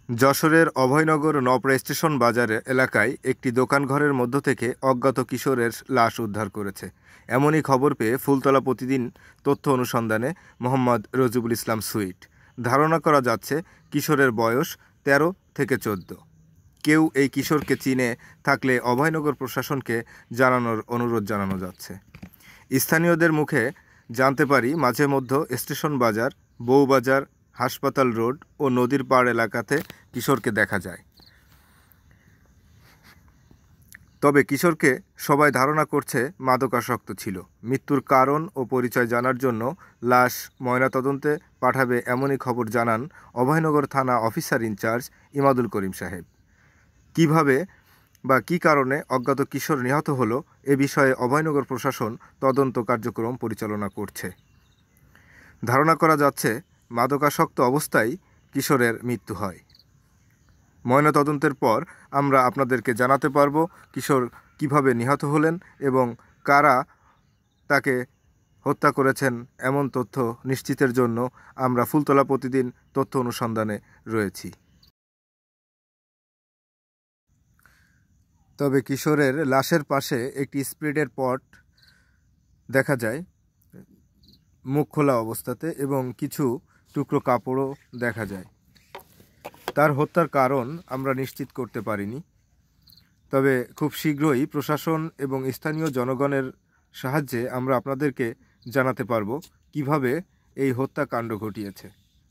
যশোরের অভয়নগর নওপাড়া স্টেশন বাজার এলাকায় একটি দোকানঘরের মধ্য থেকে অজ্ঞাত কিশোরের লাশ উদ্ধার করেছে। এমনই খবর পেয়ে ফুলতলা প্রতিদিন তথ্য অনুসন্ধানে মোহাম্মদ রজিবুল ইসলাম সুইট। ধারণা করা যাচ্ছে কিশোরের বয়স 13 থেকে 14। কেউ এই কিশোরকে চিনে থাকলে অভয়নগর প্রশাসনকে জানানোর অনুরোধ জানানো যাচ্ছে। স্থানীয়দের মুখে জানতে পারি মাঝে মধ্যে স্টেশন বাজার, বউবাজার, হাসপাতাল রোড ও নদীর পাড় এলাকাতে কিশোরকে দেখা যায়। তবে কিশোরকে সবাই ধারণা করছে মাদকাসক্ত ছিল। মৃত্যুর কারণ ও পরিচয় জানার জন্য লাশ ময়নাতদন্তে পাঠাবে এমনই খবর জানান অভয়নগর থানা অফিসার ইনচার্জ ইমাদুল করিম সাহেব। কিভাবে বা কী কারণে অজ্ঞাত কিশোর নিহত হলো এ বিষয়ে অভয়নগর প্রশাসন তদন্ত কার্যক্রম পরিচালনা করছে। ধারণা করা যাচ্ছে মাদকাসক্ত অবস্থায় কিশোরের মৃত্যু হয়। ময়নাতদন্তের পর আমরা আপনাদেরকে জানাতে পারবো কিশোর কিভাবে নিহত হলেন এবং কারা তাকে হত্যা করেছেন। এমন তথ্য নিশ্চিতের জন্য আমরা ফুলতলা প্রতিদিন তথ্য অনুসন্ধানে রয়েছি। তবে কিশোরের লাশের পাশে একটি স্প্রেডের পট দেখা যায় মুখ খোলা অবস্থাতে এবং কিছু টুকরো কাপড়ও দেখা যায়। তার হত্যার কারণ আমরা নিশ্চিত করতে পারিনি, তবে খুব শীঘ্রই প্রশাসন এবং স্থানীয় জনগণের সাহায্যে আমরা আপনাদেরকে জানাতে পারবো কিভাবে এই হত্যাকাণ্ড ঘটিয়েছে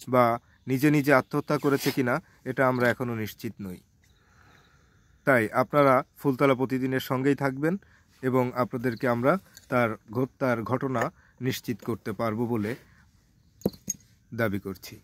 বা নিজে নিজে আত্মহত্যা করেছে কিনা এটা আমরা এখনও নিশ্চিত নই। তাই আপনারা ফুলতলা প্রতিদিনের সঙ্গেই থাকবেন এবং আপনাদেরকে আমরা তার ঘটনা নিশ্চিত করতে পারবো বলে দাবি করছি।